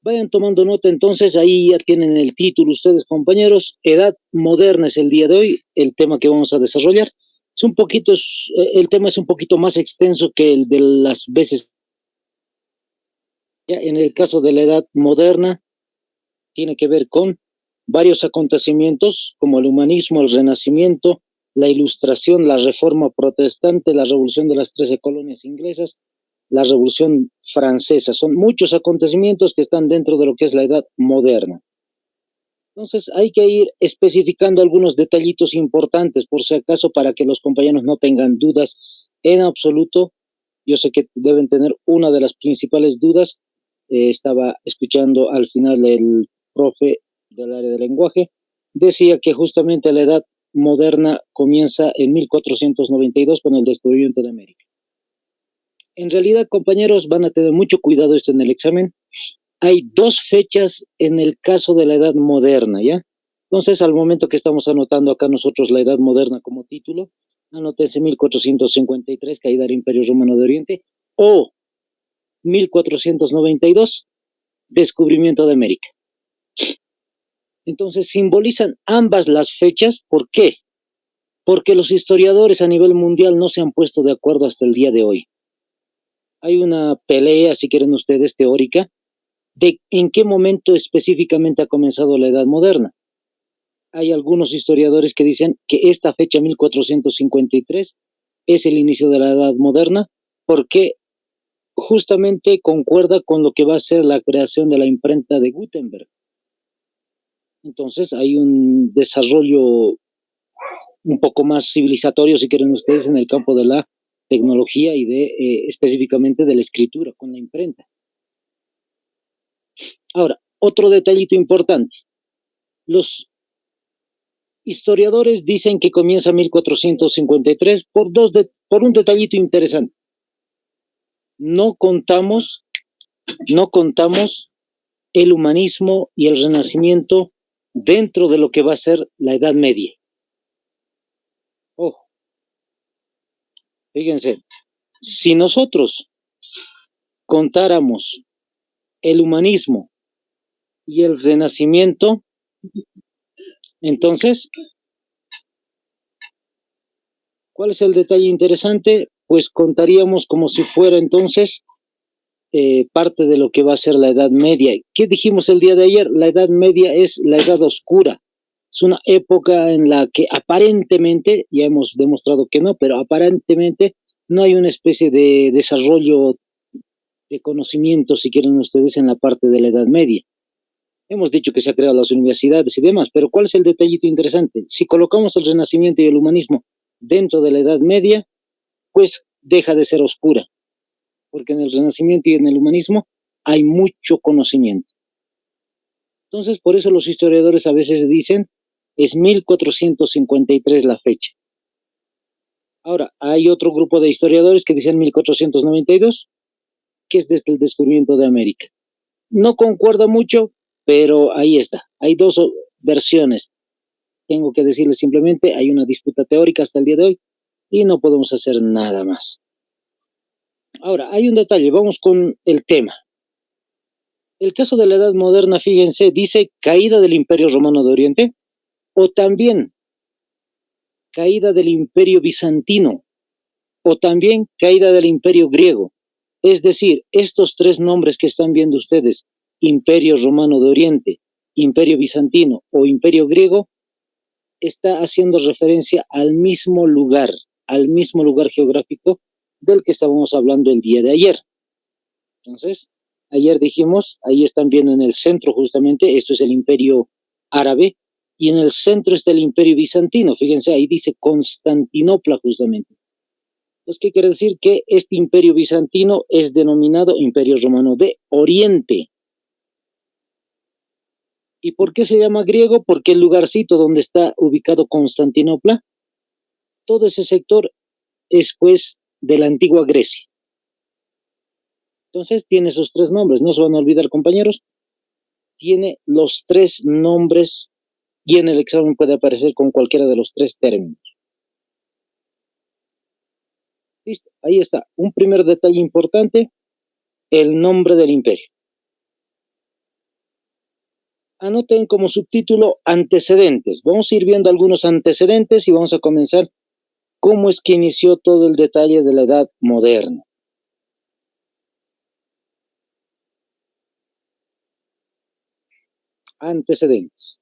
Vayan tomando nota entonces, ahí ya tienen el título ustedes, compañeros. Edad moderna es el día de hoy, el tema que vamos a desarrollar. El tema es un poquito más extenso que el de las veces. Ya en el caso de la edad moderna, tiene que ver con varios acontecimientos como el humanismo, el renacimiento, la ilustración, la reforma protestante, la revolución de las 13 colonias inglesas, la revolución francesa. Son muchos acontecimientos que están dentro de lo que es la edad moderna. Entonces hay que ir especificando algunos detallitos importantes por si acaso para que los compañeros no tengan dudas en absoluto. Yo sé que deben tener una de las principales dudas. Estaba escuchando al final el profe del área de lenguaje, decía que justamente la edad moderna comienza en 1492 con el descubrimiento de América. En realidad, compañeros, van a tener mucho cuidado esto en el examen. Hay dos fechas en el caso de la edad moderna, ¿ya? Entonces, al momento que estamos anotando acá nosotros la edad moderna como título, anótense 1453, caída del Imperio Romano de Oriente, o 1492, descubrimiento de América. Entonces, simbolizan ambas las fechas. ¿Por qué? Porque los historiadores a nivel mundial no se han puesto de acuerdo hasta el día de hoy. Hay una pelea, si quieren ustedes, teórica, de en qué momento específicamente ha comenzado la edad moderna. Hay algunos historiadores que dicen que esta fecha 1453 es el inicio de la edad moderna porque justamente concuerda con lo que va a ser la creación de la imprenta de Gutenberg. Entonces hay un desarrollo un poco más civilizatorio, si quieren ustedes, en el campo de la tecnología y de específicamente de la escritura con la imprenta. Ahora, otro detallito importante. Los historiadores dicen que comienza 1453 por un detallito interesante. No contamos el humanismo y el renacimiento dentro de lo que va a ser la Edad Media. Ojo, fíjense, si nosotros contáramos el humanismo y el renacimiento, entonces, ¿cuál es el detalle interesante? Pues contaríamos como si fuera entonces parte de lo que va a ser la Edad Media. ¿Qué dijimos el día de ayer? La Edad Media es la Edad Oscura. Es una época en la que aparentemente, ya hemos demostrado que no, pero aparentemente no hay una especie de desarrollo de conocimiento, si quieren ustedes, en la parte de la Edad Media. Hemos dicho que se han creado las universidades y demás, pero ¿cuál es el detallito interesante? Si colocamos el Renacimiento y el humanismo dentro de la Edad Media, pues deja de ser oscura, porque en el Renacimiento y en el humanismo hay mucho conocimiento. Entonces, por eso los historiadores a veces dicen, es 1453 la fecha. Ahora, hay otro grupo de historiadores que dicen 1492, que es desde el descubrimiento de América. No concuerda mucho, pero ahí está. Hay dos versiones. Tengo que decirles simplemente, hay una disputa teórica hasta el día de hoy y no podemos hacer nada más. Ahora, hay un detalle, vamos con el tema. El caso de la Edad Moderna, fíjense, dice caída del Imperio Romano de Oriente o también caída del Imperio Bizantino o también caída del Imperio Griego. Es decir, estos tres nombres que están viendo ustedes, Imperio Romano de Oriente, Imperio Bizantino o Imperio Griego, está haciendo referencia al mismo lugar geográfico del que estábamos hablando el día de ayer. Entonces, ayer dijimos, ahí están viendo en el centro justamente, esto es el Imperio Árabe, y en el centro está el Imperio Bizantino. Fíjense, ahí dice Constantinopla justamente. Entonces, ¿qué quiere decir? Que este Imperio Bizantino es denominado Imperio Romano de Oriente. ¿Y por qué se llama griego? Porque el lugarcito donde está ubicado Constantinopla, todo ese sector es pues de la antigua Grecia. Entonces tiene esos tres nombres, no se van a olvidar, compañeros. Tiene los tres nombres y en el examen puede aparecer con cualquiera de los tres términos. Listo, ahí está. Un primer detalle importante, el nombre del imperio. Anoten como subtítulo antecedentes. Vamos a ir viendo algunos antecedentes y vamos a comenzar cómo es que inició todo el detalle de la edad moderna. Antecedentes.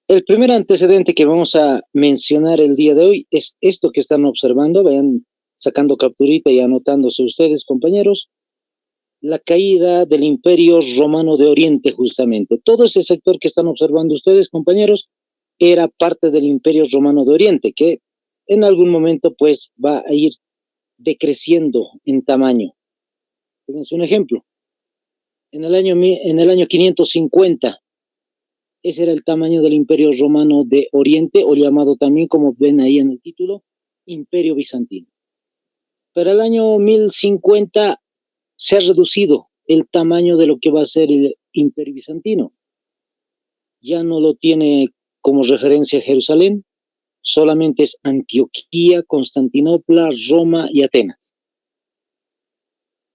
El primer antecedente que vamos a mencionar el día de hoy es esto que están observando. Vayan sacando capturita y anotándose ustedes, compañeros. La caída del Imperio Romano de Oriente, justamente. Todo ese sector que están observando ustedes, compañeros, era parte del Imperio Romano de Oriente, que en algún momento, pues, va a ir decreciendo en tamaño. Fíjense un ejemplo. En el año 550, ese era el tamaño del Imperio Romano de Oriente, o llamado también, como ven ahí en el título, Imperio Bizantino. Pero el año 1050 se ha reducido el tamaño de lo que va a ser el Imperio Bizantino. Ya no lo tiene como referencia Jerusalén, solamente es Antioquía, Constantinopla, Roma y Atenas.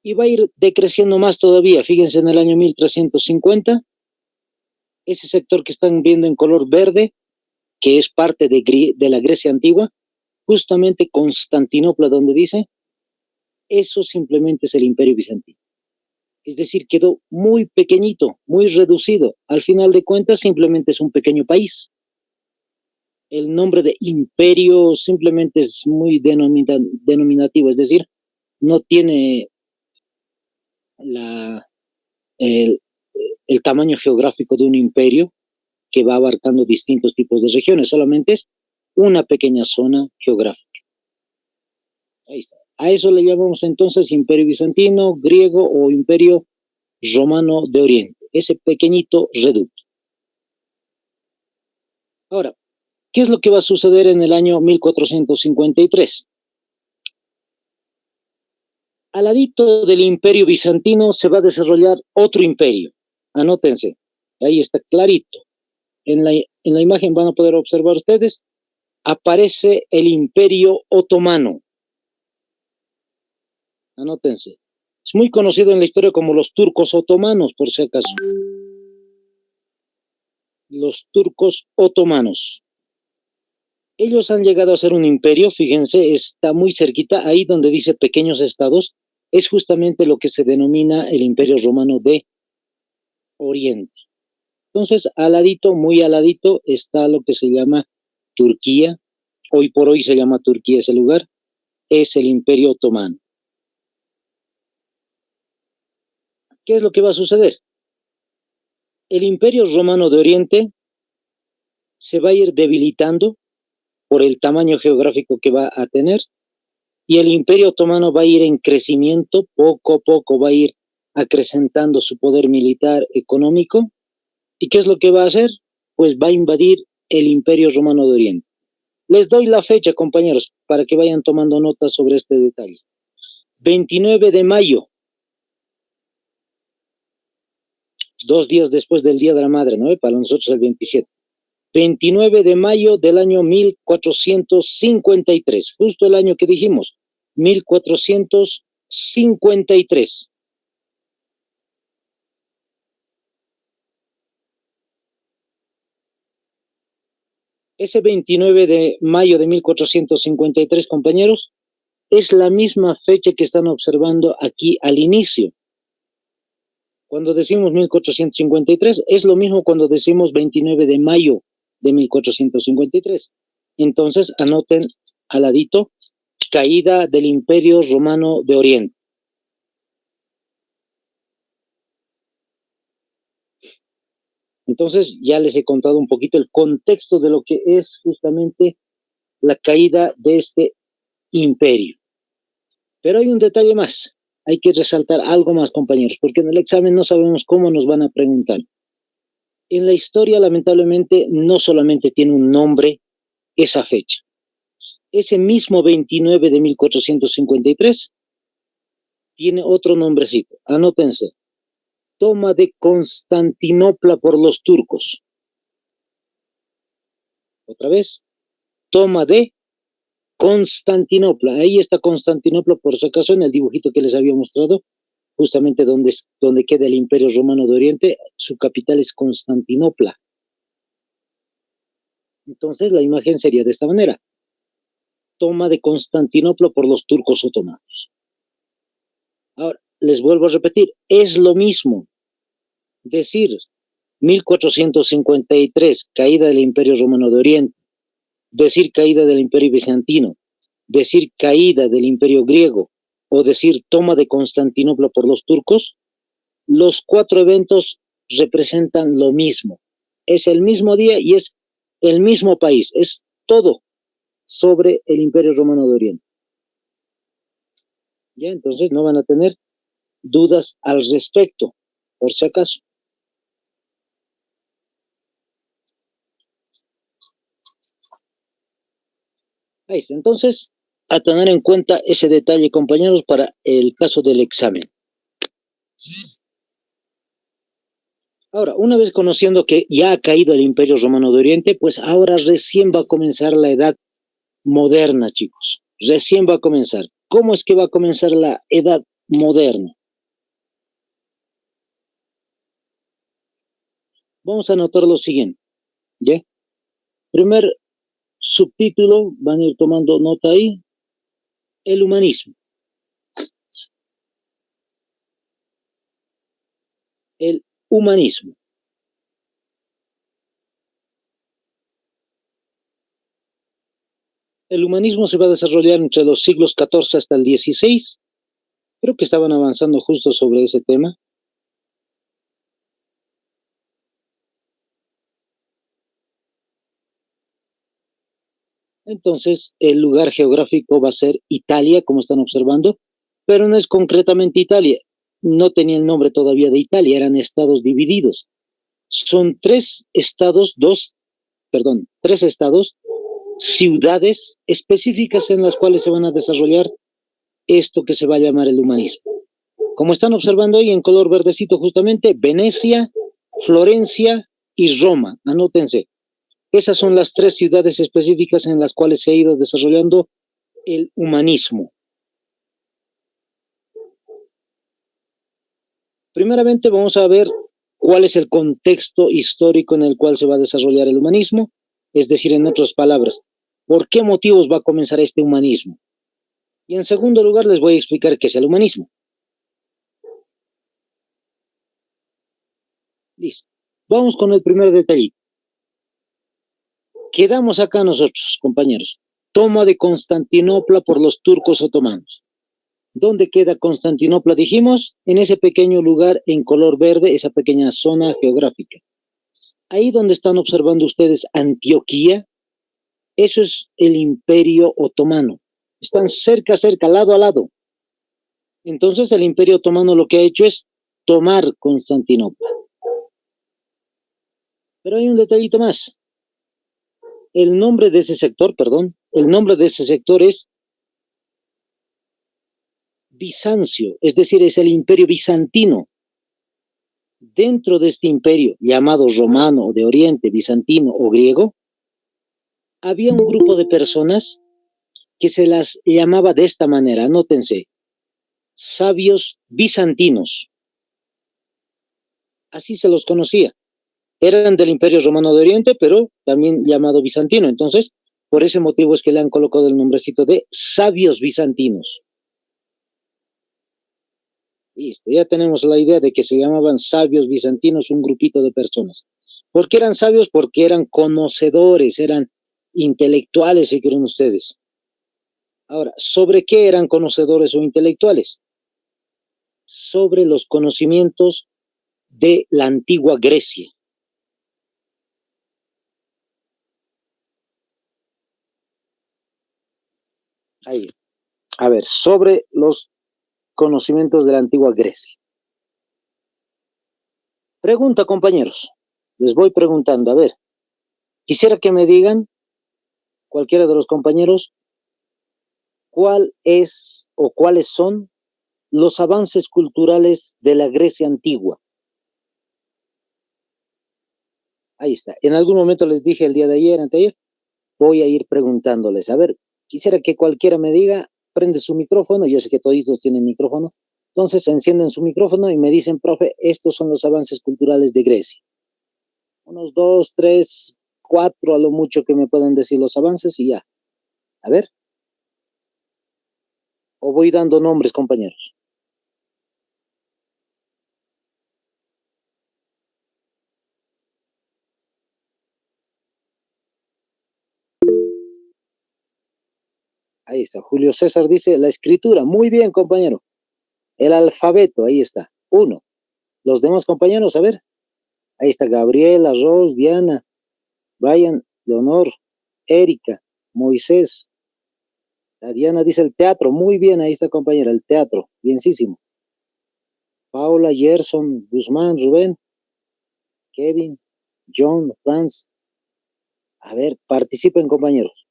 Y va a ir decreciendo más todavía. Fíjense, en el año 1350, ese sector que están viendo en color verde, que es parte de la Grecia antigua, justamente Constantinopla, donde dice, eso simplemente es el Imperio Bizantino. Es decir, quedó muy pequeñito, muy reducido. Al final de cuentas, simplemente es un pequeño país. El nombre de imperio simplemente es muy denominativo, es decir, no tiene la, el, el tamaño geográfico de un imperio que va abarcando distintos tipos de regiones, solamente es una pequeña zona geográfica. Ahí está. A eso le llamamos entonces Imperio Bizantino, griego o Imperio Romano de Oriente, ese pequeñito reducto. Ahora, ¿qué es lo que va a suceder en el año 1453? Al ladito del Imperio Bizantino se va a desarrollar otro imperio. Anótense, ahí está clarito. En la imagen van a poder observar ustedes, aparece el Imperio Otomano. Anótense. Es muy conocido en la historia como los turcos otomanos, por si acaso. Los turcos otomanos. Ellos han llegado a ser un imperio, fíjense, está muy cerquita, ahí donde dice pequeños estados, es justamente lo que se denomina el Imperio Romano de Oriente. Entonces, aladito, muy aladito, está lo que se llama Turquía. Hoy por hoy se llama Turquía ese lugar. Es el Imperio Otomano. ¿Qué es lo que va a suceder? El Imperio Romano de Oriente se va a ir debilitando por el tamaño geográfico que va a tener, y el Imperio Otomano va a ir en crecimiento, poco a poco va a ir acrecentando su poder militar, económico. ¿Y qué es lo que va a hacer? Pues va a invadir el Imperio Romano de Oriente. Les doy la fecha, compañeros, para que vayan tomando nota sobre este detalle. 29 de mayo, 2 días después del Día de la Madre, ¿no? Para nosotros el 27. 29 de mayo del año 1453, justo el año que dijimos, 1453. Ese 29 de mayo de 1453, compañeros, es la misma fecha que están observando aquí al inicio. Cuando decimos 1453, es lo mismo cuando decimos 29 de mayo de 1453. Entonces, anoten al ladito, caída del Imperio Romano de Oriente. Entonces, ya les he contado un poquito el contexto de lo que es justamente la caída de este imperio. Pero hay un detalle más. Hay que resaltar algo más, compañeros, porque en el examen no sabemos cómo nos van a preguntar. En la historia, lamentablemente, no solamente tiene un nombre esa fecha. Ese mismo 29 de 1453 tiene otro nombrecito. Anótense. Toma de Constantinopla por los turcos. Otra vez. Toma de Constantinopla. Ahí está Constantinopla, por si acaso, en el dibujito que les había mostrado, justamente donde queda el Imperio Romano de Oriente, su capital es Constantinopla. Entonces la imagen sería de esta manera. Toma de Constantinopla por los turcos otomanos. Ahora, les vuelvo a repetir, es lo mismo decir 1453, caída del Imperio Romano de Oriente, decir caída del Imperio Bizantino, decir caída del Imperio Griego o decir toma de Constantinopla por los turcos. Los cuatro eventos representan lo mismo. Es el mismo día y es el mismo país. Es todo sobre el Imperio Romano de Oriente. ¿Ya? Entonces no van a tener dudas al respecto, por si acaso. Ahí está. Entonces, a tener en cuenta ese detalle, compañeros, para el caso del examen. Ahora, una vez conociendo que ya ha caído el Imperio Romano de Oriente, pues ahora recién va a comenzar la edad moderna, chicos. Recién va a comenzar. ¿Cómo es que va a comenzar la edad moderna? Vamos a anotar lo siguiente, ¿ya? Primer subtítulo, van a ir tomando nota ahí, el humanismo. El humanismo. El humanismo se va a desarrollar entre los siglos XIV hasta el XVI. Creo que estaban avanzando justo sobre ese tema. Entonces, el lugar geográfico va a ser Italia, como están observando, pero no es concretamente Italia. No tenía el nombre todavía de Italia, eran estados divididos. Son tres estados, ciudades específicas en las cuales se van a desarrollar esto que se va a llamar el humanismo. Como están observando ahí en color verdecito justamente, Venecia, Florencia y Roma. Anótense. Esas son las tres ciudades específicas en las cuales se ha ido desarrollando el humanismo. Primeramente vamos a ver cuál es el contexto histórico en el cual se va a desarrollar el humanismo, es decir, en otras palabras, ¿por qué motivos va a comenzar este humanismo? Y en segundo lugar les voy a explicar qué es el humanismo. Listo. Vamos con el primer detalle. Quedamos acá nosotros, compañeros. Toma de Constantinopla por los turcos otomanos. ¿Dónde queda Constantinopla? Dijimos, en ese pequeño lugar en color verde, esa pequeña zona geográfica. Ahí donde están observando ustedes Antioquía, eso es el Imperio Otomano. Están cerca, lado a lado. Entonces el Imperio Otomano lo que ha hecho es tomar Constantinopla. Pero hay un detallito más. El nombre de ese sector es Bizancio, es decir, es el Imperio Bizantino. Dentro de este imperio, llamado romano, de Oriente, bizantino o griego, había un grupo de personas que se las llamaba de esta manera, anótense, sabios bizantinos. Así se los conocía. Eran del Imperio Romano de Oriente, pero también llamado bizantino. Entonces, por ese motivo es que le han colocado el nombrecito de sabios bizantinos. Listo, ya tenemos la idea de que se llamaban sabios bizantinos, un grupito de personas. ¿Por qué eran sabios? Porque eran conocedores, eran intelectuales, si quieren ustedes. Ahora, ¿sobre qué eran conocedores o intelectuales? Sobre los conocimientos de la antigua Grecia. Ahí. A ver, sobre los conocimientos de la antigua Grecia. Pregunta, compañeros. Les voy preguntando, a ver, quisiera que me digan, cualquiera de los compañeros, cuál es o cuáles son los avances culturales de la Grecia antigua. Ahí está. En algún momento les dije el día de ayer, anteayer, voy a ir preguntándoles. A ver, quisiera que cualquiera me diga, prende su micrófono, yo sé que todos tienen micrófono, entonces encienden su micrófono y me dicen, profe, estos son los avances culturales de Grecia. Unos 2, 3, 4 a lo mucho que me puedan decir los avances y ya. A ver. O voy dando nombres, compañeros. Ahí está. Julio César dice la escritura. Muy bien, compañero. El alfabeto, ahí está. 1. Los demás compañeros, a ver. Ahí está Gabriela, Rose, Diana, Brian, Leonor, Erika, Moisés. La Diana dice el teatro. Muy bien, ahí está, compañera. El teatro. Bienísimo. Paula, Gerson, Guzmán, Rubén, Kevin, John, Franz. A ver, participen, compañeros.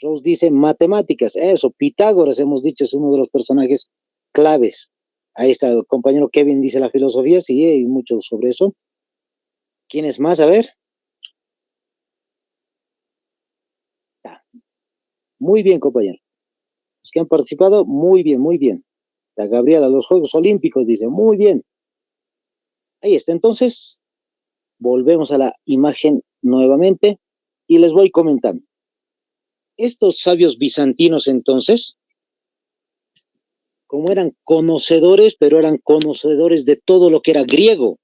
Rose dice matemáticas. Eso, Pitágoras, hemos dicho, es uno de los personajes claves. Ahí está, el compañero Kevin dice la filosofía. Sí, hay mucho sobre eso. ¿Quién es más? A ver. Muy bien, compañero. Los que han participado, muy bien, muy bien. La Gabriela, los Juegos Olímpicos, dice, muy bien. Ahí está, entonces, volvemos a la imagen nuevamente y les voy comentando. Estos sabios bizantinos, entonces, como eran conocedores, pero eran conocedores de todo lo que era griego,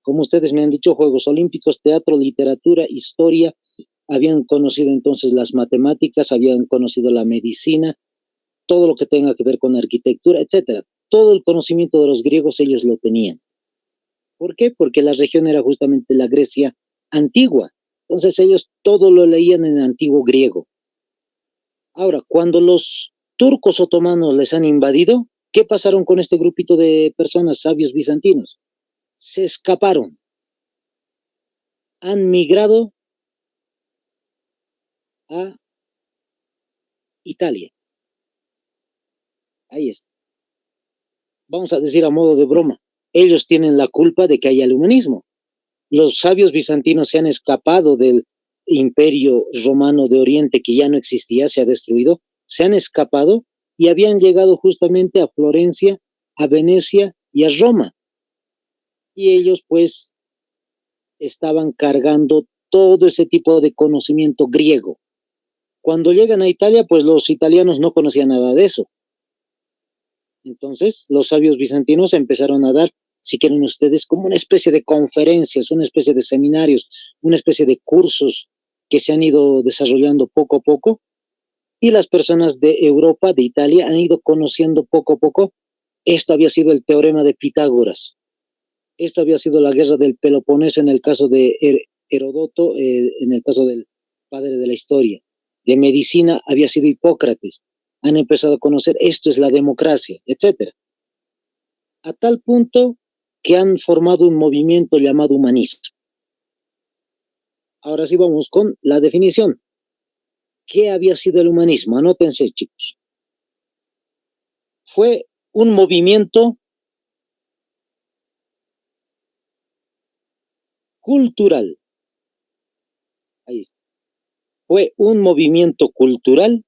como ustedes me han dicho, Juegos Olímpicos, teatro, literatura, historia, habían conocido entonces las matemáticas, habían conocido la medicina, todo lo que tenga que ver con arquitectura, etcétera. Todo el conocimiento de los griegos ellos lo tenían. ¿Por qué? Porque la región era justamente la Grecia antigua. Entonces ellos todo lo leían en antiguo griego. Ahora, cuando los turcos otomanos les han invadido, ¿qué pasaron con este grupito de personas, sabios bizantinos? Se escaparon. Han migrado a Italia. Ahí está. Vamos a decir a modo de broma, ellos tienen la culpa de que haya el humanismo. Los sabios bizantinos se han escapado del imperio romano de Oriente que ya no existía, se ha destruido, se han escapado y habían llegado justamente a Florencia, a Venecia y a Roma. Y ellos pues estaban cargando todo ese tipo de conocimiento griego. Cuando llegan a Italia, pues los italianos no conocían nada de eso. Entonces, los sabios bizantinos empezaron a dar, si quieren ustedes, como una especie de conferencias, una especie de seminarios, una especie de cursos que se han ido desarrollando poco a poco, y las personas de Europa, de Italia, han ido conociendo poco a poco. Esto había sido el teorema de Pitágoras, esto había sido la guerra del Peloponeso en el caso de Heródoto, en el caso del padre de la historia. De medicina había sido Hipócrates. Han empezado a conocer esto es la democracia, etcétera. A tal punto que han formado un movimiento llamado humanismo. Ahora sí vamos con la definición. ¿Qué había sido el humanismo? Anótense, chicos. Fue un movimiento cultural. Ahí está. Fue un movimiento cultural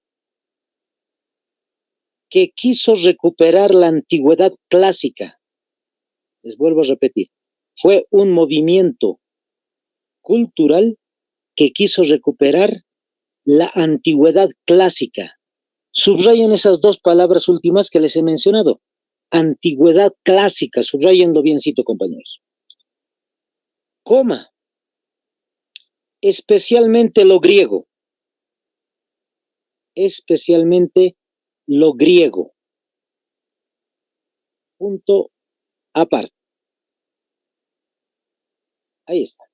que quiso recuperar la antigüedad clásica. Les vuelvo a repetir. Fue un movimiento cultural que quiso recuperar la antigüedad clásica. Subrayen esas dos palabras últimas que les he mencionado. Antigüedad clásica, subrayenlo biencito, compañeros. Coma. Especialmente lo griego. Especialmente lo griego. Punto aparte. Ahí está.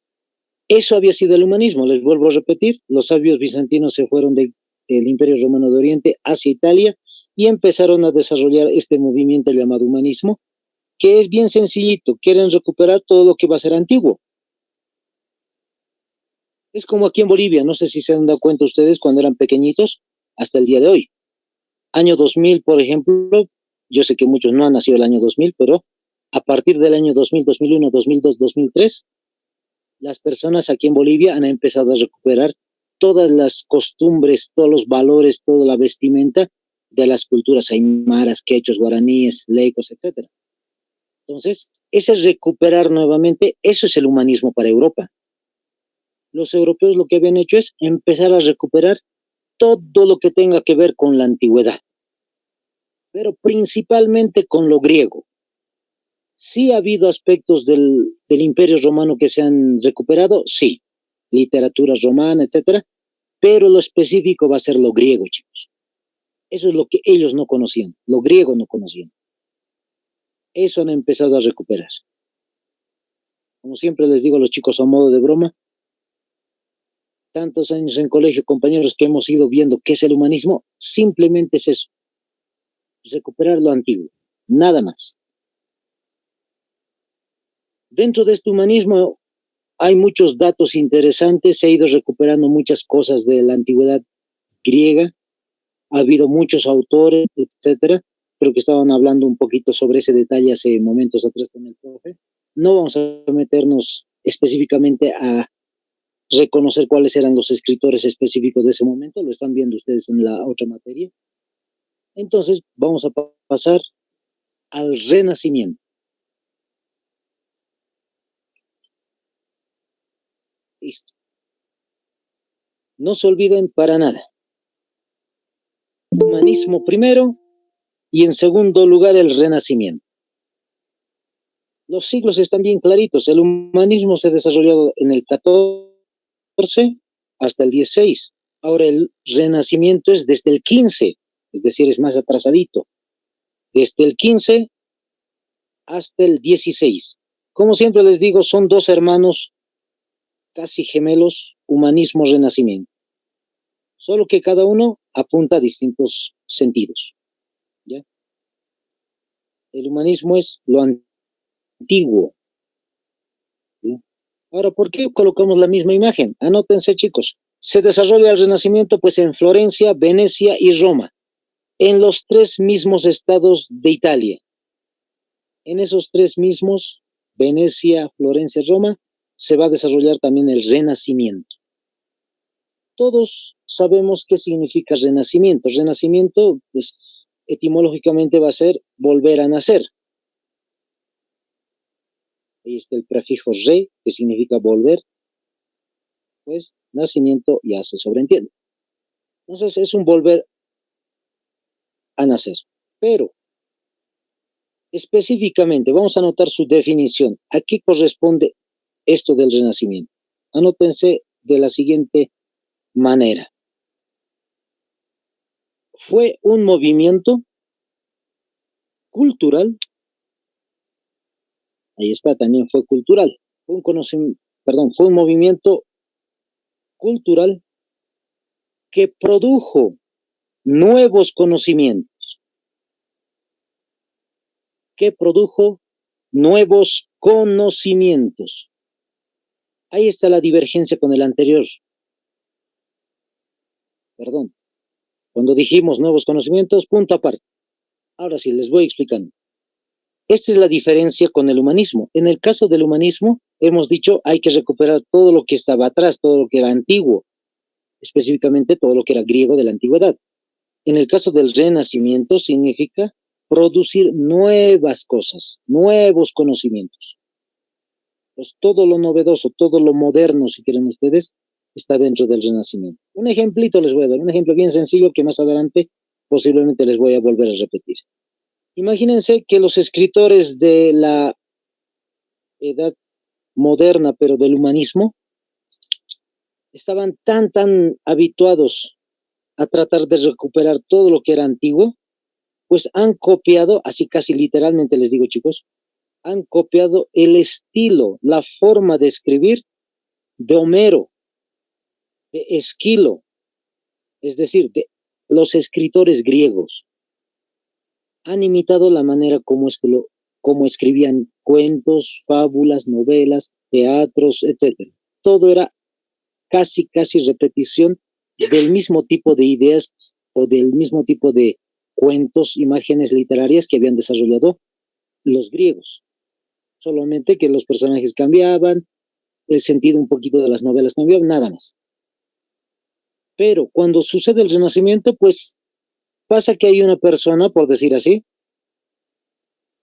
Eso había sido el humanismo, les vuelvo a repetir, los sabios bizantinos se fueron del Imperio Romano de Oriente hacia Italia y empezaron a desarrollar este movimiento llamado humanismo, que es bien sencillito, quieren recuperar todo lo que va a ser antiguo. Es como aquí en Bolivia, no sé si se han dado cuenta ustedes cuando eran pequeñitos, hasta el día de hoy. Año 2000, por ejemplo, yo sé que muchos no han nacido el año 2000, pero a partir del año 2000, 2001, 2002, 2003, las personas aquí en Bolivia han empezado a recuperar todas las costumbres, todos los valores, toda la vestimenta de las culturas aymaras, quechos, guaraníes, leicos, etcétera. Entonces, ese es recuperar nuevamente, eso es el humanismo para Europa. Los europeos lo que habían hecho es empezar a recuperar todo lo que tenga que ver con la antigüedad, pero principalmente con lo griego. Sí ha habido aspectos del Imperio Romano que se han recuperado, sí, literatura romana, etcétera, pero lo específico va a ser lo griego, chicos. Eso es lo que ellos no conocían, lo griego no conocían. Eso han empezado a recuperar. Como siempre les digo a los chicos a modo de broma, tantos años en colegio, compañeros, que hemos ido viendo qué es el humanismo, simplemente es eso, recuperar lo antiguo, nada más. Dentro de este humanismo hay muchos datos interesantes, se ha ido recuperando muchas cosas de la antigüedad griega, ha habido muchos autores, etcétera, creo que estaban hablando un poquito sobre ese detalle hace momentos atrás con el profe. No vamos a meternos específicamente a reconocer cuáles eran los escritores específicos de ese momento, lo están viendo ustedes en la otra materia. Entonces, vamos a pasar al Renacimiento. Listo. No se olviden para nada. Humanismo primero y en segundo lugar el Renacimiento. Los siglos están bien claritos. El humanismo se ha desarrollado en el 14 hasta el 16. Ahora el Renacimiento es desde el 15, es decir, es más atrasadito. Desde el 15 hasta el 16. Como siempre les digo, son dos hermanos casi gemelos, humanismo, renacimiento. Solo que cada uno apunta a distintos sentidos. ¿Ya? El humanismo es lo antiguo. ¿Sí? Ahora, ¿por qué colocamos la misma imagen? Anótense, chicos. Se desarrolla el Renacimiento pues en Florencia, Venecia y Roma, en los tres mismos estados de Italia. En esos tres mismos, Venecia, Florencia, Roma, se va a desarrollar también el Renacimiento. Todos sabemos qué significa renacimiento. Renacimiento, pues, etimológicamente va a ser volver a nacer. Ahí está el prefijo re, que significa volver, pues nacimiento ya se sobreentiende. Entonces es un volver a nacer. Pero específicamente, vamos a anotar su definición. ¿A qué corresponde esto del renacimiento? Anótense de la siguiente manera. Fue un movimiento cultural, ahí está, también fue cultural, fue un movimiento cultural que produjo nuevos conocimientos, Ahí está la divergencia con el anterior. Perdón. Cuando dijimos nuevos conocimientos, punto aparte. Ahora sí, les voy explicando. Esta es la diferencia con el humanismo. En el caso del humanismo, hemos dicho, hay que recuperar todo lo que estaba atrás, todo lo que era antiguo, específicamente todo lo que era griego de la antigüedad. En el caso del renacimiento, significa producir nuevas cosas, nuevos conocimientos. Pues todo lo novedoso, todo lo moderno, si quieren ustedes, está dentro del renacimiento. Un ejemplito les voy a dar, un ejemplo bien sencillo que más adelante posiblemente les voy a volver a repetir. Imagínense que los escritores de la edad moderna, pero del humanismo, estaban tan habituados a tratar de recuperar todo lo que era antiguo, pues han copiado, así casi literalmente les digo, chicos, han copiado el estilo, la forma de escribir de Homero, de Esquilo, es decir, de los escritores griegos. Han imitado la manera como escribían cuentos, fábulas, novelas, teatros, etc. Todo era casi repetición del mismo tipo de ideas o del mismo tipo de cuentos, imágenes literarias que habían desarrollado los griegos. Solamente que los personajes cambiaban, el sentido un poquito de las novelas cambiaba, nada más. Pero cuando sucede el Renacimiento, pues pasa que hay una persona, por decir así,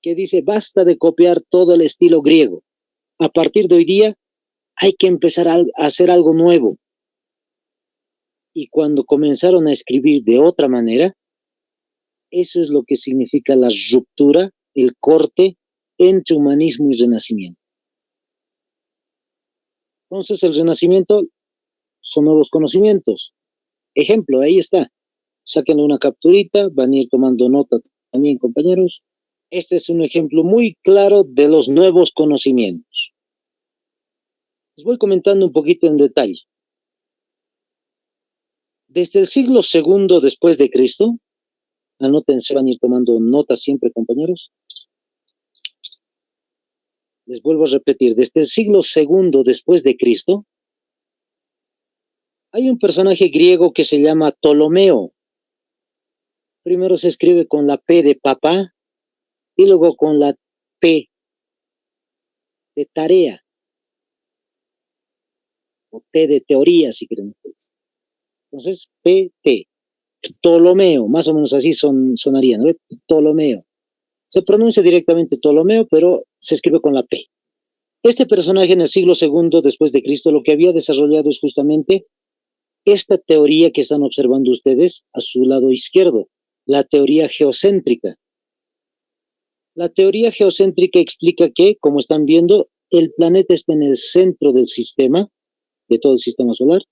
que dice, basta de copiar todo el estilo griego. A partir de hoy día hay que empezar a hacer algo nuevo. Y cuando comenzaron a escribir de otra manera, eso es lo que significa la ruptura, el corte entre humanismo y renacimiento. Entonces el renacimiento son nuevos conocimientos. Ejemplo, ahí está. Saquen una capturita, van a ir tomando nota también, compañeros. Este es un ejemplo muy claro de los nuevos conocimientos. Les voy comentando un poquito en detalle. Desde el siglo II después de Cristo, anótense, van a ir tomando notas siempre, compañeros. Les vuelvo a repetir, desde el siglo II después de Cristo, hay un personaje griego que se llama Ptolomeo. Primero se escribe con la P de papá y luego con la P de tarea, o T de teoría, si quieren ustedes. Entonces, PT, Ptolomeo, más o menos así sonaría, ¿no? Ptolomeo. Se pronuncia directamente Ptolomeo, pero se escribe con la P. Este personaje en el siglo II después de Cristo lo que había desarrollado es justamente esta teoría que están observando ustedes a su lado izquierdo, la teoría geocéntrica. La teoría geocéntrica explica que, como están viendo, el planeta está en el centro del sistema, de todo el sistema solar,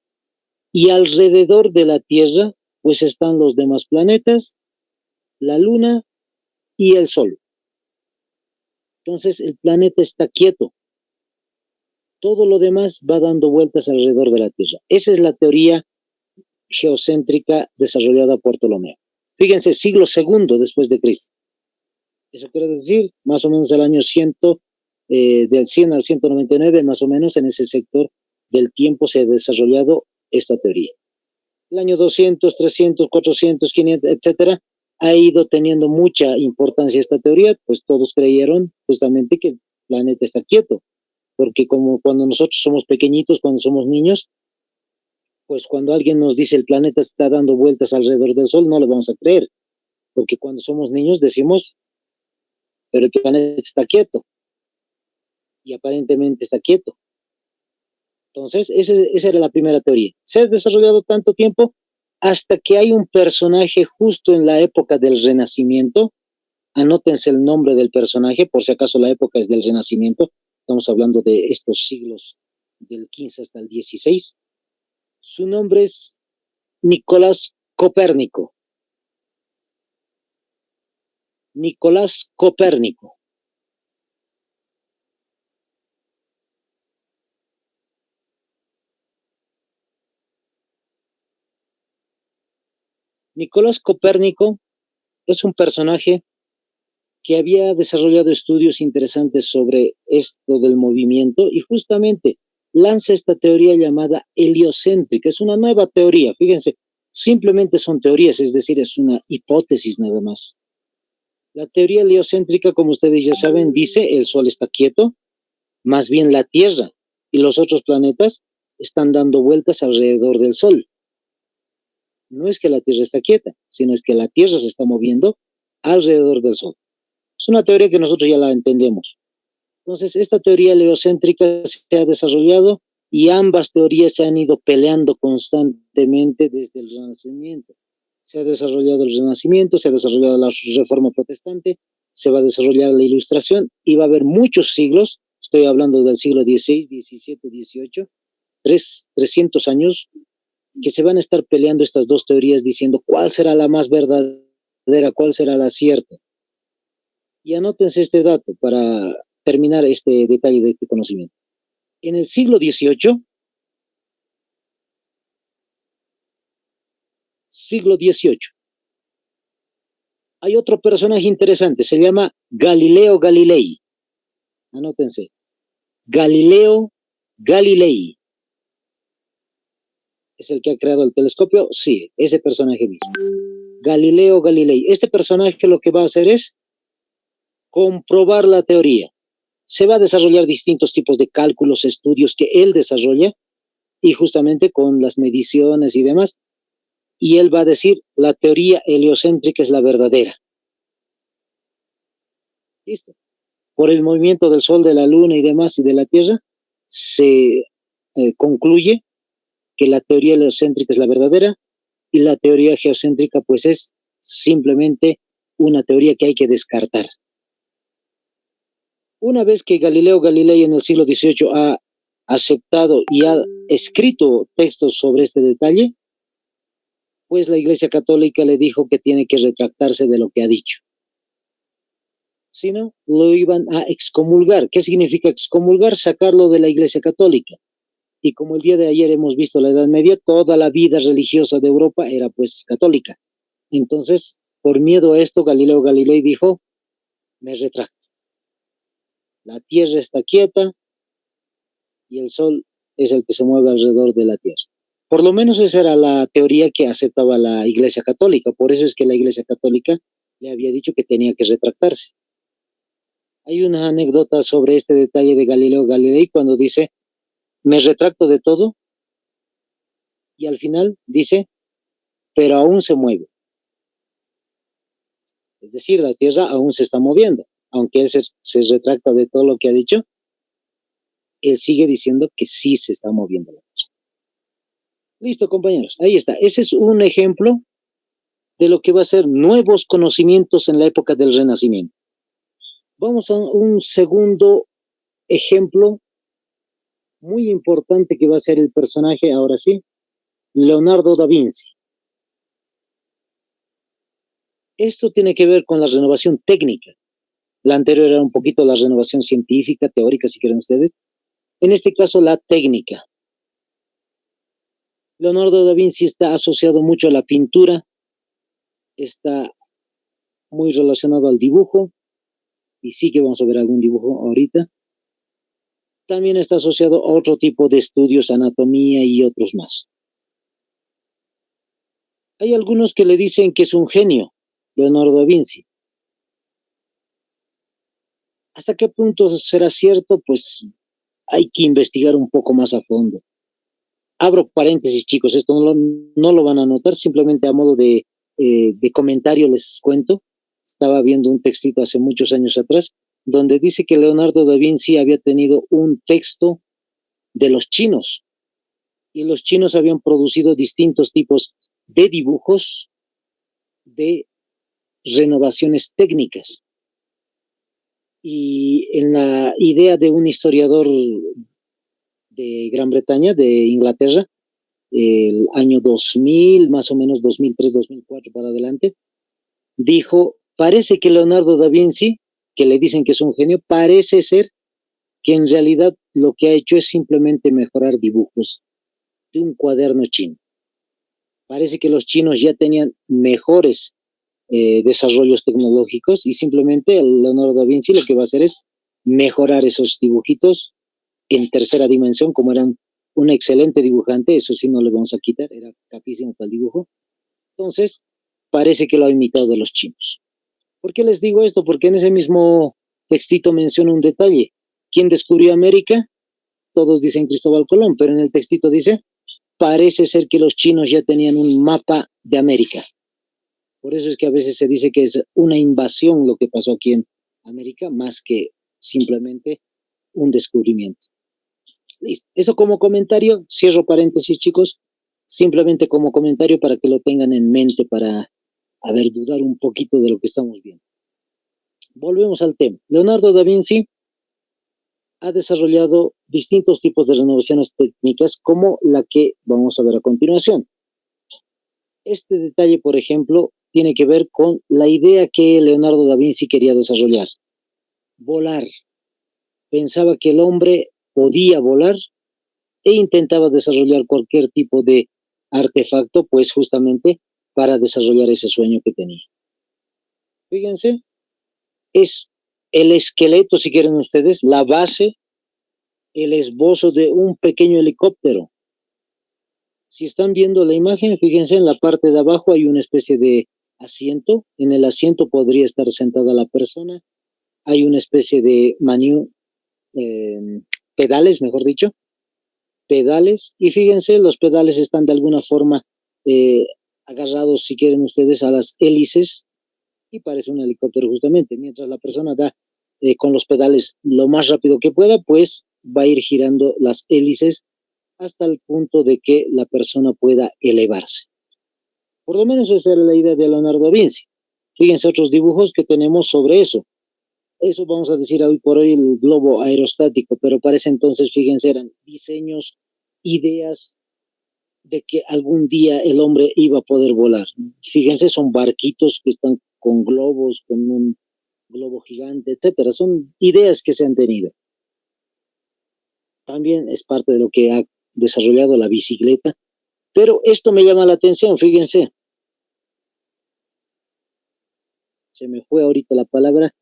y alrededor de la Tierra, pues están los demás planetas, la Luna y el Sol. Entonces, el planeta está quieto. Todo lo demás va dando vueltas alrededor de la Tierra. Esa es la teoría geocéntrica desarrollada por Ptolomeo. Fíjense, siglo II después de Cristo. Eso quiere decir, más o menos el año 100, del 100 al 199, más o menos en ese sector del tiempo se ha desarrollado esta teoría. El año 200, 300, 400, 500, etcétera, ha ido teniendo mucha importancia esta teoría, pues todos creyeron justamente que el planeta está quieto, porque como cuando nosotros somos pequeñitos, cuando somos niños, pues cuando alguien nos dice el planeta está dando vueltas alrededor del Sol, no le vamos a creer, porque cuando somos niños decimos, pero el planeta está quieto, y aparentemente está quieto. Entonces, esa era la primera teoría. Se ha desarrollado tanto tiempo hasta que hay un personaje justo en la época del Renacimiento. Anótense el nombre del personaje, por si acaso la época es del Renacimiento. Estamos hablando de estos siglos del 15 hasta el 16. Su nombre es Nicolás Copérnico. Nicolás Copérnico. Nicolás Copérnico es un personaje que había desarrollado estudios interesantes sobre esto del movimiento y justamente lanza esta teoría llamada heliocéntrica. Es una nueva teoría, fíjense, simplemente son teorías, es decir, es una hipótesis nada más. La teoría heliocéntrica, como ustedes ya saben, dice el Sol está quieto, más bien la Tierra y los otros planetas están dando vueltas alrededor del Sol. No es que la Tierra está quieta, sino es que la Tierra se está moviendo alrededor del Sol. Es una teoría que nosotros ya la entendemos. Entonces, esta teoría heliocéntrica se ha desarrollado y ambas teorías se han ido peleando constantemente desde el Renacimiento. Se ha desarrollado el Renacimiento, se ha desarrollado la Reforma Protestante, se va a desarrollar la Ilustración y va a haber muchos siglos, estoy hablando del siglo XVI, XVII, XVIII, 300 años, que se van a estar peleando estas dos teorías diciendo cuál será la más verdadera, cuál será la cierta. Y anótense este dato para terminar este detalle de este conocimiento. En el siglo XVIII, hay otro personaje interesante, se llama Galileo Galilei. Anótense. Galileo Galilei. ¿Es el que ha creado el telescopio? Sí, ese personaje mismo. Galileo Galilei. Este personaje lo que va a hacer es comprobar la teoría. Se va a desarrollar distintos tipos de cálculos, estudios que él desarrolla y justamente con las mediciones y demás, y él va a decir la teoría heliocéntrica es la verdadera. Listo. Por el movimiento del Sol, de la Luna y demás y de la Tierra, se concluye que la teoría heliocéntrica es la verdadera y la teoría geocéntrica pues es simplemente una teoría que hay que descartar. Una vez que Galileo Galilei en el siglo XVIII ha aceptado y ha escrito textos sobre este detalle, pues la Iglesia Católica le dijo que tiene que retractarse de lo que ha dicho. Si no, lo iban a excomulgar. ¿Qué significa excomulgar? Sacarlo de la Iglesia Católica. Y como el día de ayer hemos visto la Edad Media, toda la vida religiosa de Europa era pues católica. Entonces, por miedo a esto, Galileo Galilei dijo, me retracto. La Tierra está quieta y el Sol es el que se mueve alrededor de la Tierra. Por lo menos esa era la teoría que aceptaba la Iglesia Católica. Por eso es que la Iglesia Católica le había dicho que tenía que retractarse. Hay una anécdota sobre este detalle de Galileo Galilei cuando dice, me retracto de todo, y al final dice, pero aún se mueve. Es decir, la Tierra aún se está moviendo. Aunque él se retracta de todo lo que ha dicho, él sigue diciendo que sí se está moviendo la Tierra. Listo, compañeros, ahí está. Ese es un ejemplo de lo que va a ser nuevos conocimientos en la época del Renacimiento. Vamos a un segundo ejemplo muy importante que va a ser el personaje, ahora sí, Leonardo da Vinci. Esto tiene que ver con la renovación técnica. La anterior era un poquito la renovación científica, teórica, si quieren ustedes. En este caso, la técnica. Leonardo da Vinci está asociado mucho a la pintura, está muy relacionado al dibujo, y sí que vamos a ver algún dibujo ahorita. También está asociado a otro tipo de estudios, anatomía y otros más. Hay algunos que le dicen que es un genio, Leonardo da Vinci. ¿Hasta qué punto será cierto? Pues hay que investigar un poco más a fondo. Abro paréntesis, chicos, esto no lo van a notar, simplemente a modo de comentario les cuento. Estaba viendo un textito hace muchos años atrás, donde dice que Leonardo da Vinci había tenido un texto de los chinos, y los chinos habían producido distintos tipos de dibujos de renovaciones técnicas. Y en la idea de un historiador de Gran Bretaña, de Inglaterra, el año 2000, más o menos 2003, 2004 para adelante, dijo, parece que Leonardo da Vinci, que le dicen que es un genio, parece ser que en realidad lo que ha hecho es simplemente mejorar dibujos de un cuaderno chino. Parece que los chinos ya tenían mejores desarrollos tecnológicos y simplemente Leonardo da Vinci lo que va a hacer es mejorar esos dibujitos en tercera dimensión, como eran un excelente dibujante, eso sí no le vamos a quitar, era capísimo para el dibujo. Entonces, parece que lo ha imitado de los chinos. ¿Por qué les digo esto? Porque en ese mismo textito menciona un detalle. ¿Quién descubrió América? Todos dicen Cristóbal Colón, pero en el textito dice, parece ser que los chinos ya tenían un mapa de América. Por eso es que a veces se dice que es una invasión lo que pasó aquí en América, más que simplemente un descubrimiento. Listo. Eso como comentario, cierro paréntesis, chicos, simplemente como comentario para que lo tengan en mente, para, dudar un poquito de lo que estamos viendo. Volvemos al tema. Leonardo da Vinci ha desarrollado distintos tipos de renovaciones técnicas, como la que vamos a ver a continuación. Este detalle, por ejemplo, tiene que ver con la idea que Leonardo da Vinci quería desarrollar. Volar. Pensaba que el hombre podía volar e intentaba desarrollar cualquier tipo de artefacto, pues justamente para desarrollar ese sueño que tenía. Fíjense, es el esqueleto, si quieren ustedes, la base, el esbozo de un pequeño helicóptero. Si están viendo la imagen, fíjense, en la parte de abajo hay una especie de asiento. En el asiento podría estar sentada la persona. Hay una especie de pedales, mejor dicho, pedales. Y fíjense, los pedales están de alguna forma agarrados, si quieren ustedes, a las hélices, y parece un helicóptero justamente. Mientras la persona da con los pedales lo más rápido que pueda, pues va a ir girando las hélices hasta el punto de que la persona pueda elevarse. Por lo menos esa era la idea de Leonardo da Vinci. Fíjense otros dibujos que tenemos sobre eso. Eso vamos a decir hoy por hoy el globo aerostático, pero para ese entonces, fíjense, eran diseños, ideas de que algún día el hombre iba a poder volar. Fíjense, son barquitos que están con globos, con un globo gigante, etcétera. Son ideas que se han tenido. También es parte de lo que ha desarrollado la bicicleta, pero esto me llama la atención, fíjense. Se me fue ahorita la palabra.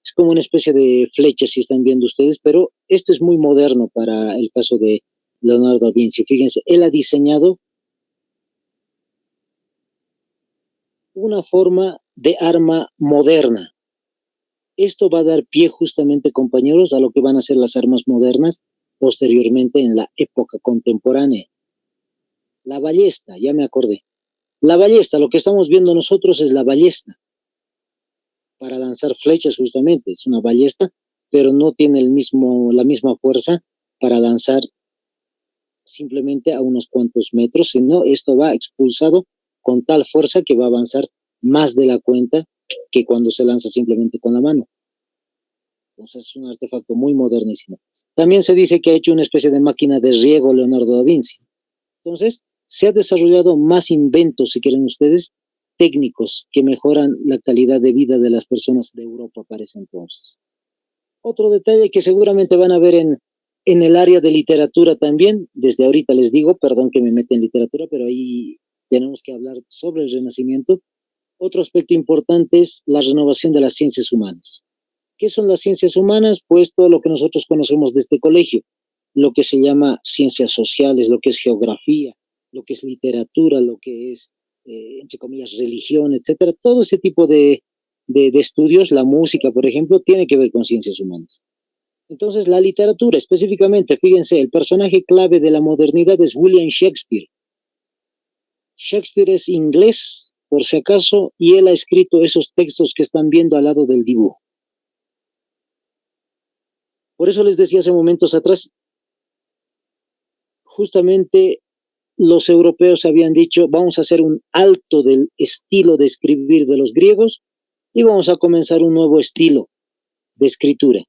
Es como una especie de flecha, si están viendo ustedes, pero esto es muy moderno para el caso de Leonardo da Vinci. Fíjense, él ha diseñado una forma de arma moderna. Esto va a dar pie justamente, compañeros, a lo que van a ser las armas modernas posteriormente en la época contemporánea. La ballesta, ya me acordé. La ballesta, lo que estamos viendo nosotros es la ballesta para lanzar flechas justamente. Es una ballesta, pero no tiene la misma fuerza para lanzar simplemente a unos cuantos metros, sino esto va expulsado con tal fuerza que va a avanzar más de la cuenta que cuando se lanza simplemente con la mano. Entonces es un artefacto muy modernísimo. También se dice que ha hecho una especie de máquina de riego Leonardo da Vinci. Entonces se ha desarrollado más inventos, si quieren ustedes, técnicos que mejoran la calidad de vida de las personas de Europa para ese entonces. Otro detalle que seguramente van a ver en el área de literatura también, desde ahorita les digo, perdón que me meta en literatura, pero ahí tenemos que hablar sobre el Renacimiento. Otro aspecto importante es la renovación de las ciencias humanas. ¿Qué son las ciencias humanas? Pues todo lo que nosotros conocemos de este colegio, lo que se llama ciencias sociales, lo que es geografía, lo que es literatura, lo que es, entre comillas, religión, etcétera. Todo ese tipo de estudios, la música, por ejemplo, tiene que ver con ciencias humanas. Entonces, la literatura, específicamente, fíjense, el personaje clave de la modernidad es William Shakespeare. Shakespeare es inglés, por si acaso, y él ha escrito esos textos que están viendo al lado del dibujo. Por eso les decía hace momentos atrás, justamente los europeos habían dicho, vamos a hacer un alto del estilo de escribir de los griegos y vamos a comenzar un nuevo estilo de escritura.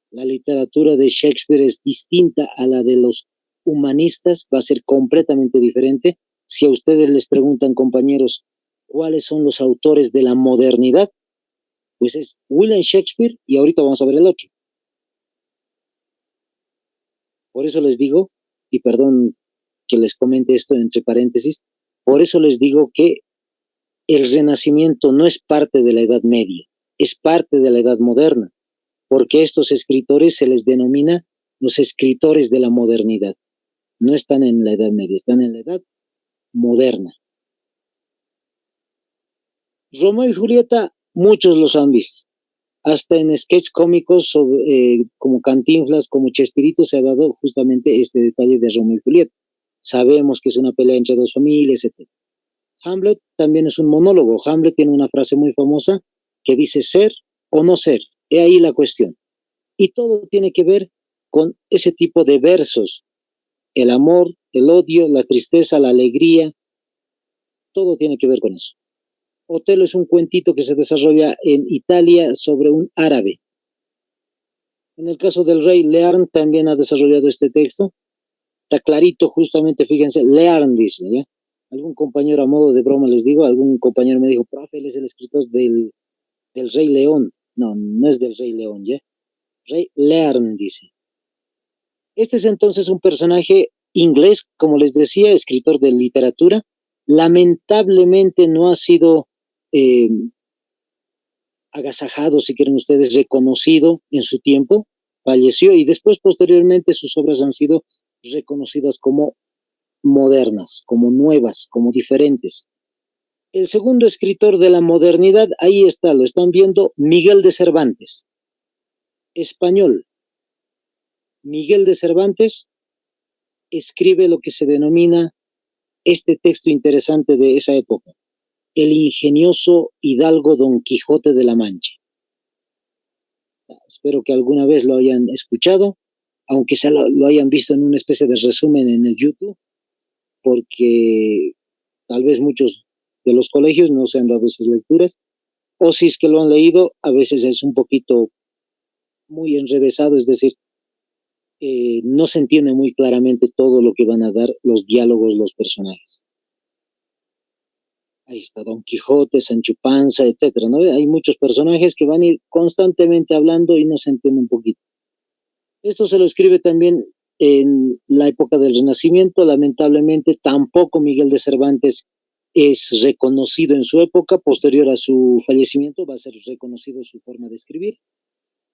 La literatura de Shakespeare es distinta a la de los humanistas, va a ser completamente diferente. Si a ustedes les preguntan, compañeros, cuáles son los autores de la modernidad, pues es William Shakespeare y ahorita vamos a ver el otro. Por eso les digo, y perdón que les comente esto entre paréntesis, por eso les digo que el Renacimiento no es parte de la Edad Media, es parte de la Edad Moderna, porque a estos escritores se les denomina los escritores de la modernidad. No están en la Edad Media, están en la Edad Moderna. Romeo y Julieta, muchos los han visto. Hasta en sketches cómicos como Cantinflas, como Chespirito, se ha dado justamente este detalle de Romeo y Julieta. Sabemos que es una pelea entre dos familias, etc. Hamlet también es un monólogo. Hamlet tiene una frase muy famosa que dice ser o no ser. He ahí la cuestión. Y todo tiene que ver con ese tipo de versos. El amor, el odio, la tristeza, la alegría, todo tiene que ver con eso. Otelo es un cuentito que se desarrolla en Italia sobre un árabe. En el caso del rey Learn también ha desarrollado este texto. Está clarito, justamente, fíjense, Learn dice, ¿ya? Algún compañero a modo de broma les digo, algún compañero me dijo, profe, él es el escritor del Rey León. No, no es del Rey León, ¿ya? Rey Learn dice. Este es entonces un personaje inglés, como les decía, escritor de literatura. Lamentablemente no ha sido agasajado, si quieren ustedes, reconocido en su tiempo, falleció y después, posteriormente, sus obras han sido reconocidas como modernas, como nuevas, como diferentes. El segundo escritor de la modernidad, ahí está, lo están viendo, Miguel de Cervantes, español. Miguel de Cervantes escribe lo que se denomina este texto interesante de esa época, el ingenioso hidalgo Don Quijote de la Mancha. Espero que alguna vez lo hayan escuchado. aunque se lo hayan visto en una especie de resumen en el YouTube, porque tal vez muchos de los colegios no se han dado esas lecturas, o si es que lo han leído, a veces es un poquito muy enrevesado, es decir, no se entiende muy claramente todo lo que van a dar los diálogos, los personajes. Ahí está Don Quijote, Sancho Panza, etcétera, ¿no? Hay muchos personajes que van a ir constantemente hablando y no se entiende un poquito. Esto se lo escribe también en la época del Renacimiento. Lamentablemente, tampoco Miguel de Cervantes es reconocido en su época. Posterior a su fallecimiento va a ser reconocido su forma de escribir.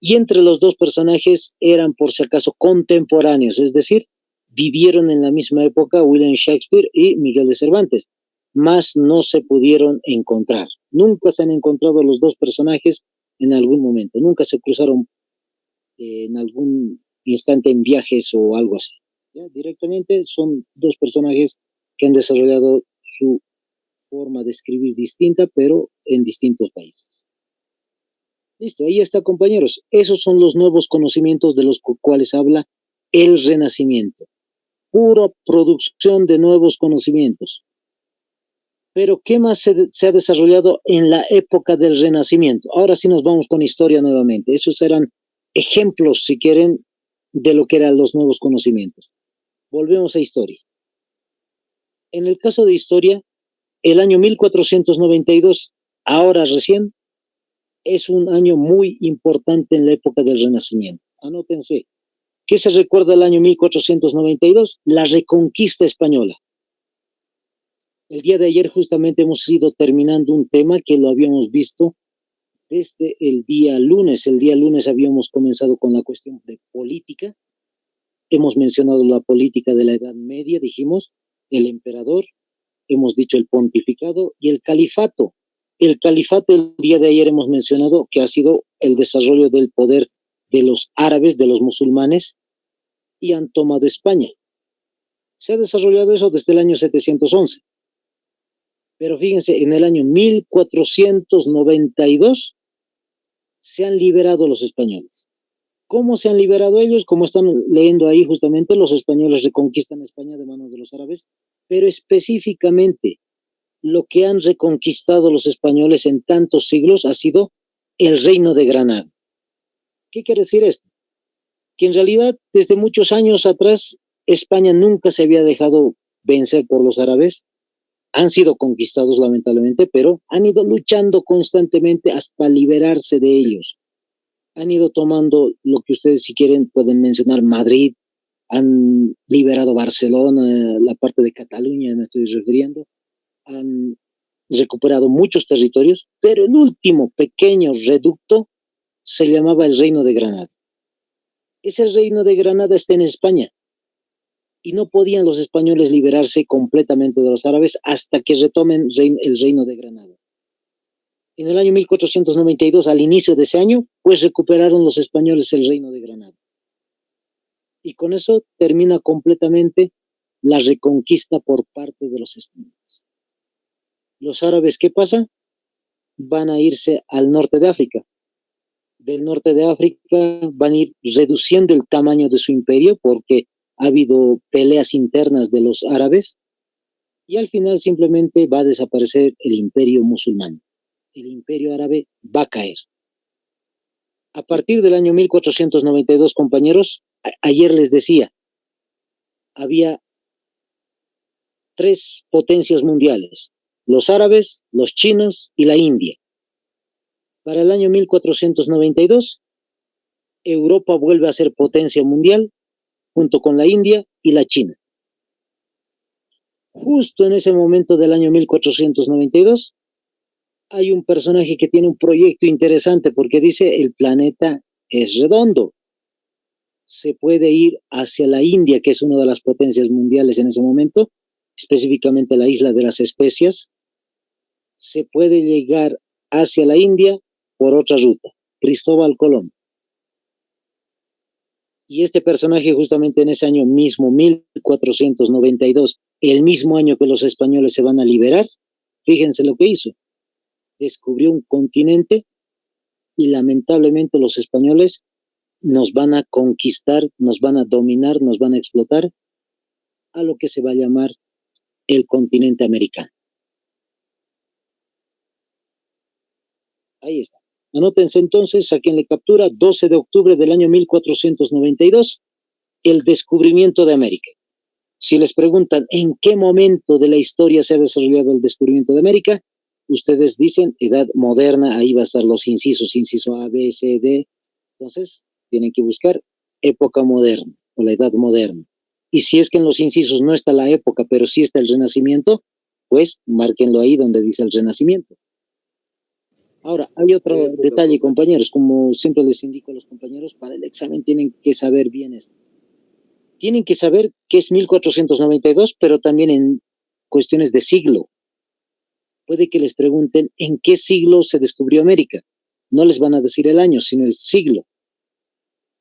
Y entre los dos personajes eran, por si acaso, contemporáneos, es decir, vivieron en la misma época William Shakespeare y Miguel de Cervantes, mas no se pudieron encontrar. Nunca se han encontrado los dos personajes en algún momento, nunca se cruzaron en algún instante en viajes o algo así. ¿Ya? Directamente son dos personajes que han desarrollado su forma de escribir distinta, pero en distintos países. Listo, ahí está, compañeros. Esos son los nuevos conocimientos de los cuales habla el Renacimiento. Pura producción de nuevos conocimientos. Pero, ¿qué más se ha desarrollado en la época del Renacimiento? Ahora sí nos vamos con historia nuevamente. Esos eran ejemplos, si quieren, de lo que eran los nuevos conocimientos. Volvemos a historia. En el caso de historia, el año 1492, ahora recién, es un año muy importante en la época del Renacimiento. Anótense. ¿Qué se recuerda del año 1492? La Reconquista Española. El día de ayer justamente hemos ido terminando un tema que lo habíamos visto desde el día lunes. El día lunes habíamos comenzado con la cuestión de política. Hemos mencionado la política de la Edad Media, dijimos, el emperador, hemos dicho el pontificado y el califato. El califato el día de ayer hemos mencionado que ha sido el desarrollo del poder de los árabes, de los musulmanes, y han tomado España. Se ha desarrollado eso desde el año 711. Pero fíjense, en el año 1492 se han liberado los españoles. ¿Cómo se han liberado ellos? Como están leyendo ahí justamente, los españoles reconquistan España de manos de los árabes, pero específicamente lo que han reconquistado los españoles en tantos siglos ha sido el reino de Granada. ¿Qué quiere decir esto? Que en realidad desde muchos años atrás España nunca se había dejado vencer por los árabes, han sido conquistados lamentablemente, pero han ido luchando constantemente hasta liberarse de ellos. Han ido tomando lo que ustedes si quieren pueden mencionar Madrid, han liberado Barcelona, la parte de Cataluña me estoy refiriendo, han recuperado muchos territorios, pero el último pequeño reducto se llamaba el Reino de Granada. Ese Reino de Granada está en España y no podían los españoles liberarse completamente de los árabes hasta que retomen el Reino de Granada. En el año 1492, al inicio de ese año, pues recuperaron los españoles el Reino de Granada. Y con eso termina completamente la reconquista por parte de los españoles. Los árabes, ¿qué pasa? Van a irse al norte de África. Del norte de África van a ir reduciendo el tamaño de su imperio porque ha habido peleas internas de los árabes y al final simplemente va a desaparecer el imperio musulmán. El imperio árabe va a caer. A partir del año 1492, compañeros, ayer les decía, había tres potencias mundiales, los árabes, los chinos y la India. Para el año 1492, Europa vuelve a ser potencia mundial junto con la India y la China. Justo en ese momento del año 1492, hay un personaje que tiene un proyecto interesante porque dice el planeta es redondo. Se puede ir hacia la India, que es una de las potencias mundiales en ese momento, específicamente la isla de las especias. Se puede llegar hacia la India por otra ruta, Cristóbal Colón. Y este personaje justamente en ese año mismo, 1492, el mismo año que los españoles se van a liberar, fíjense lo que hizo. Descubrió un continente y lamentablemente los españoles nos van a conquistar, nos van a dominar, nos van a explotar a lo que se va a llamar el continente americano. Ahí está. Anótense entonces, saquenle captura, 12 de octubre del año 1492, el descubrimiento de América. Si les preguntan en qué momento de la historia se ha desarrollado el descubrimiento de América, ustedes dicen edad moderna, ahí va a estar los incisos, inciso A, B, C, D. Entonces, tienen que buscar época moderna o la edad moderna. Y si es que en los incisos no está la época, pero sí está el Renacimiento, pues márquenlo ahí donde dice el Renacimiento. Ahora, hay otro detalle, compañeros, como siempre les indico a los compañeros, para el examen tienen que saber bien esto. Tienen que saber qué es 1492, pero también en cuestiones de siglo. Puede que les pregunten en qué siglo se descubrió América. No les van a decir el año, sino el siglo.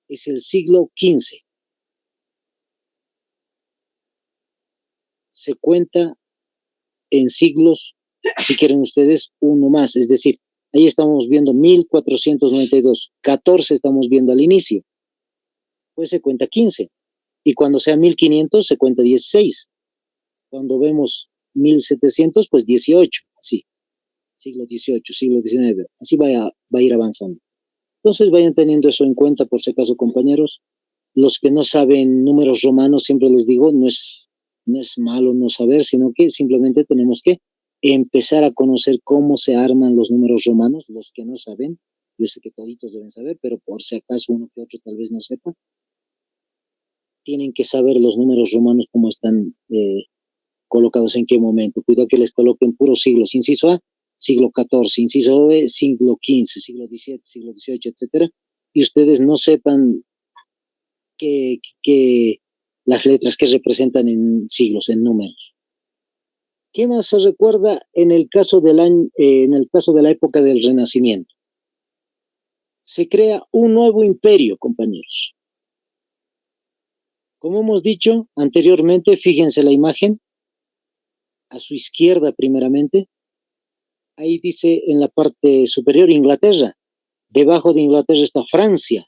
Es el siglo XV. Se cuenta en siglos, si quieren ustedes, uno más. Es decir, ahí estamos viendo 1492. 14 estamos viendo al inicio. Pues se cuenta 15. Y cuando sea 1500 se cuenta 16. Cuando vemos 1700, pues 18. Así. Siglo XVIII, siglo XIX. Así va a ir avanzando. Entonces vayan teniendo eso en cuenta, por si acaso, compañeros. Los que no saben números romanos, siempre les digo, no es malo no saber, sino que simplemente tenemos que empezar a conocer cómo se arman los números romanos. Los que no saben, yo sé que toditos deben saber, pero por si acaso uno que otro tal vez no sepa, tienen que saber los números romanos cómo están colocados en qué momento. Cuidado que les coloquen puros siglos. Inciso A, siglo XIV, inciso B, siglo XV, siglo XVII, siglo XVIII, etcétera, y ustedes no sepan que las letras que representan en siglos, en números. ¿Qué más se recuerda en el caso de la época del Renacimiento? Se crea un nuevo imperio, compañeros. Como hemos dicho anteriormente, fíjense la imagen, a su izquierda primeramente, ahí dice en la parte superior Inglaterra, debajo de Inglaterra está Francia,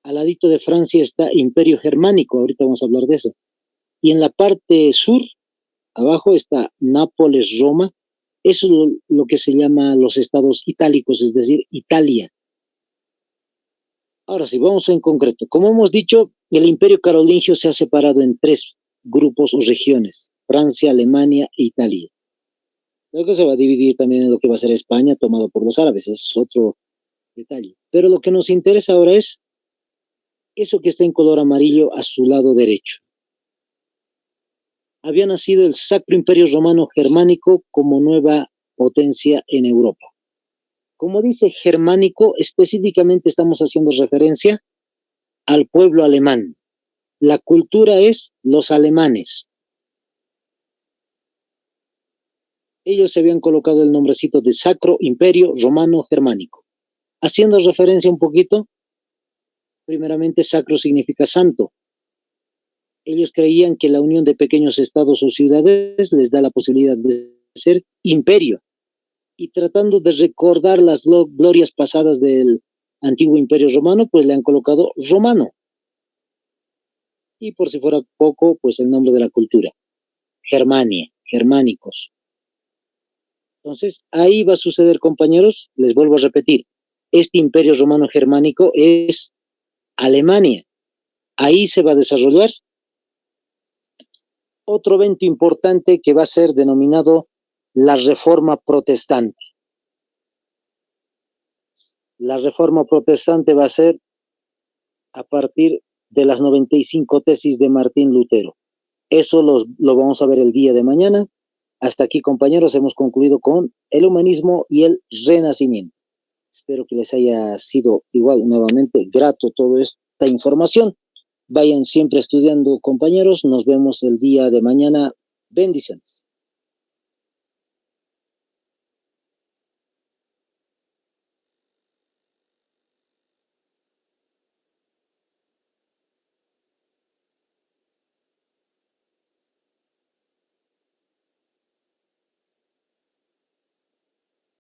al ladito de Francia está Imperio Germánico, ahorita vamos a hablar de eso, y en la parte sur, abajo está Nápoles, Roma, eso es lo que se llama los estados itálicos, es decir, Italia. Ahora sí, vamos en concreto. Como hemos dicho, el Imperio Carolingio se ha separado en 3 grupos o regiones, Francia, Alemania e Italia. Luego se va a dividir también en lo que va a ser España, tomado por los árabes, es otro detalle. Pero lo que nos interesa ahora es eso que está en color amarillo a su lado derecho. Había nacido el Sacro Imperio Romano Germánico como nueva potencia en Europa. Como dice germánico, específicamente estamos haciendo referencia al pueblo alemán. La cultura es los alemanes. Ellos se habían colocado el nombrecito de Sacro Imperio Romano Germánico. Haciendo referencia un poquito, primeramente sacro significa santo. Ellos creían que la unión de pequeños estados o ciudades les da la posibilidad de ser imperio. Y tratando de recordar las glorias pasadas del antiguo imperio romano, pues le han colocado romano. Y por si fuera poco, pues el nombre de la cultura, Germania, germánicos. Entonces, ahí va a suceder, compañeros, les vuelvo a repetir, este imperio romano germánico es Alemania. Ahí se va a desarrollar otro evento importante que va a ser denominado la Reforma Protestante. La Reforma Protestante va a ser a partir de las 95 tesis de Martín Lutero. Eso lo vamos a ver el día de mañana. Hasta aquí, compañeros, hemos concluido con el humanismo y el renacimiento. Espero que les haya sido igual nuevamente grato toda esta información. Vayan siempre estudiando, compañeros. Nos vemos el día de mañana. Bendiciones.